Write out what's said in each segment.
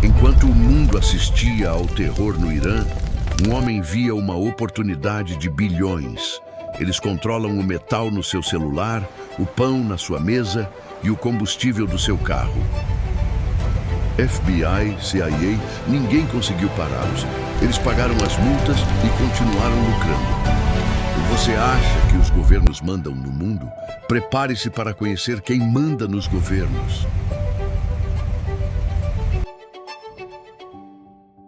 Enquanto o mundo assistia ao terror no Irã, um homem via uma oportunidade de bilhões. Eles controlam o metal no seu celular, o pão na sua mesa e o combustível do seu carro. FBI, CIA, ninguém conseguiu pará-los. Eles pagaram as multas e continuaram lucrando. Você acha que os governos mandam no mundo? Prepare-se para conhecer quem manda nos governos.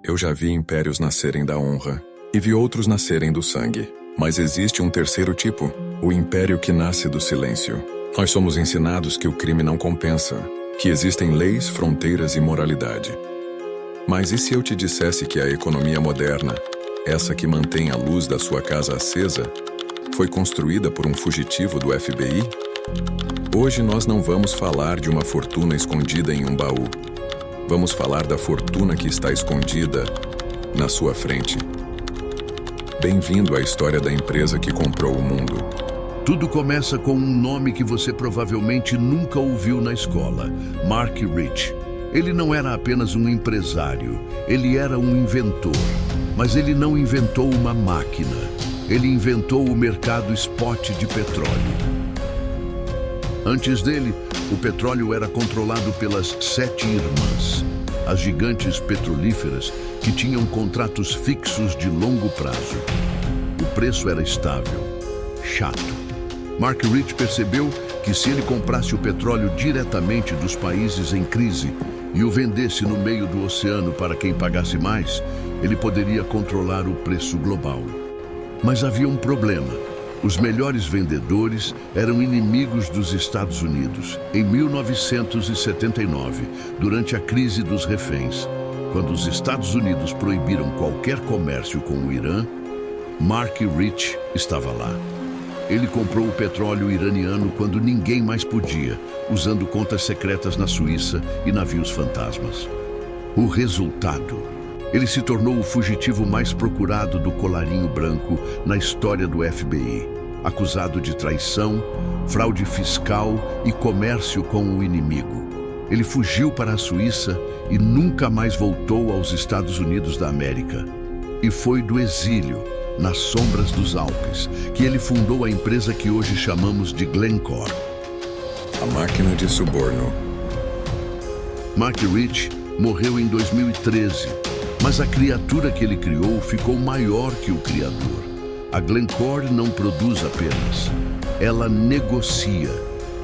Eu já vi impérios nascerem da honra e vi outros nascerem do sangue. Mas existe um terceiro tipo, o império que nasce do silêncio. Nós somos ensinados que o crime não compensa, que existem leis, fronteiras e moralidade. Mas e se eu te dissesse que a economia moderna, essa que mantém a luz da sua casa acesa, foi construída por um fugitivo do FBI? Hoje nós não vamos falar de uma fortuna escondida em um baú. Vamos falar da fortuna que está escondida na sua frente. Bem-vindo à história da empresa que comprou o mundo. Tudo começa com um nome que você provavelmente nunca ouviu na escola: Mark Rich. Ele não era apenas um empresário, ele era um inventor. Mas ele não inventou uma máquina, ele inventou o mercado spot de petróleo. Antes dele, o petróleo era controlado pelas 7 irmãs, as gigantes petrolíferas que tinham contratos fixos de longo prazo. O preço era estável, chato. Mark Rich percebeu que se ele comprasse o petróleo diretamente dos países em crise e o vendesse no meio do oceano para quem pagasse mais, ele poderia controlar o preço global. Mas havia um problema. Os melhores vendedores eram inimigos dos Estados Unidos. Em 1979, durante a crise dos reféns, quando os Estados Unidos proibiram qualquer comércio com o Irã, Mark Rich estava lá. Ele comprou o petróleo iraniano quando ninguém mais podia, usando contas secretas na Suíça e navios fantasmas. O resultado: ele se tornou o fugitivo mais procurado do colarinho branco na história do FBI, acusado de traição, fraude fiscal e comércio com o inimigo. Ele fugiu para a Suíça e nunca mais voltou aos Estados Unidos da América. E foi do exílio, nas sombras dos Alpes, que ele fundou a empresa que hoje chamamos de Glencore. A máquina de suborno. Mark Rich morreu em 2013, mas a criatura que ele criou ficou maior que o criador. A Glencore não produz apenas, ela negocia.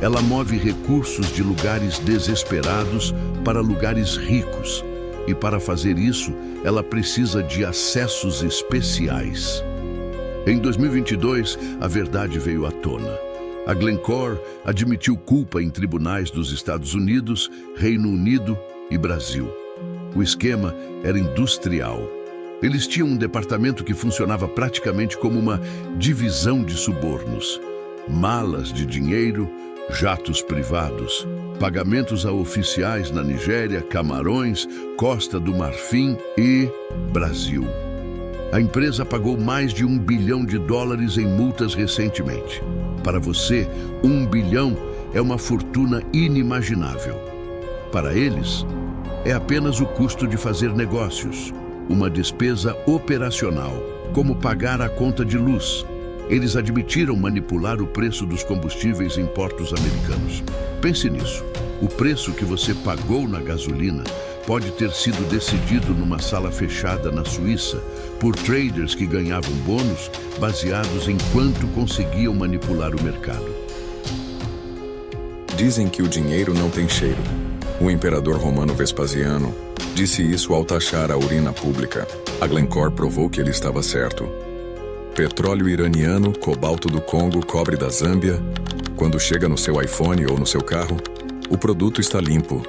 Ela move recursos de lugares desesperados para lugares ricos. E para fazer isso, ela precisa de acessos especiais. Em 2022, a verdade veio à tona. A Glencore admitiu culpa em tribunais dos Estados Unidos, Reino Unido e Brasil. O esquema era industrial. Eles tinham um departamento que funcionava praticamente como uma divisão de subornos. Malas de dinheiro, jatos privados, pagamentos a oficiais na Nigéria, Camarões, Costa do Marfim e Brasil. A empresa pagou mais de $1 bilhão em multas recentemente. Para você, $1 bilhão é uma fortuna inimaginável. Para eles, é apenas o custo de fazer negócios, uma despesa operacional, como pagar a conta de luz. Eles admitiram manipular o preço dos combustíveis em portos americanos. Pense nisso. O preço que você pagou na gasolina pode ter sido decidido numa sala fechada na Suíça por traders que ganhavam bônus baseados em quanto conseguiam manipular o mercado. Dizem que o dinheiro não tem cheiro. O imperador romano Vespasiano disse isso ao taxar a urina pública. A Glencore provou que ele estava certo. Petróleo iraniano, cobalto do Congo, cobre da Zâmbia. Quando chega no seu iPhone ou no seu carro, o produto está limpo,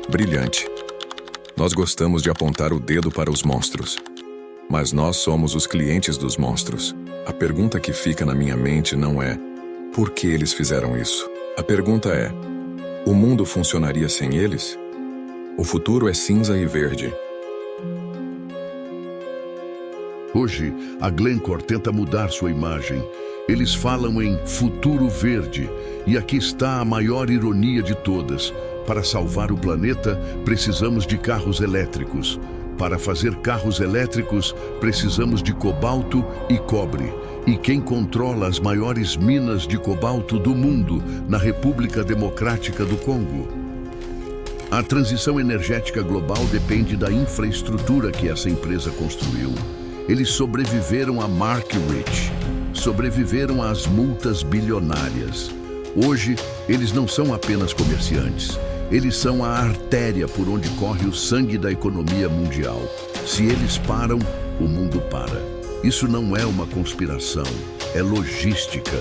brilhante. Nós gostamos de apontar o dedo para os monstros, mas nós somos os clientes dos monstros. A pergunta que fica na minha mente não é por que eles fizeram isso. A pergunta é: o mundo funcionaria sem eles? O futuro é cinza e verde. Hoje, a Glencore tenta mudar sua imagem. Eles falam em futuro verde. E aqui está a maior ironia de todas. Para salvar o planeta, precisamos de carros elétricos. Para fazer carros elétricos, precisamos de cobalto e cobre. E quem controla as maiores minas de cobalto do mundo, na República Democrática do Congo? A transição energética global depende da infraestrutura que essa empresa construiu. Eles sobreviveram a Mark Rich, sobreviveram às multas bilionárias. Hoje, eles não são apenas comerciantes. Eles são a artéria por onde corre o sangue da economia mundial. Se eles param, o mundo para. Isso não é uma conspiração, é logística.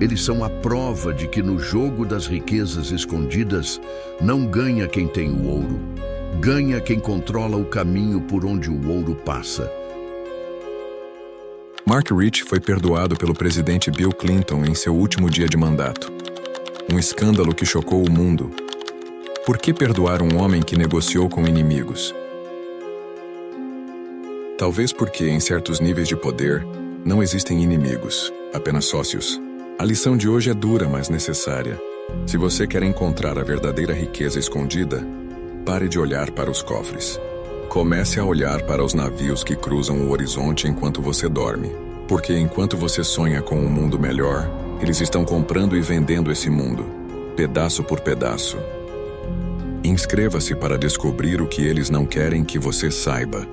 Eles são a prova de que no jogo das riquezas escondidas, não ganha quem tem o ouro. Ganha quem controla o caminho por onde o ouro passa. Mark Rich foi perdoado pelo presidente Bill Clinton em seu último dia de mandato. Um escândalo que chocou o mundo. Por que perdoar um homem que negociou com inimigos? Talvez porque, em certos níveis de poder, não existem inimigos, apenas sócios. A lição de hoje é dura, mas necessária. Se você quer encontrar a verdadeira riqueza escondida, pare de olhar para os cofres. Comece a olhar para os navios que cruzam o horizonte enquanto você dorme. Porque enquanto você sonha com um mundo melhor, eles estão comprando e vendendo esse mundo, pedaço por pedaço. Inscreva-se para descobrir o que eles não querem que você saiba.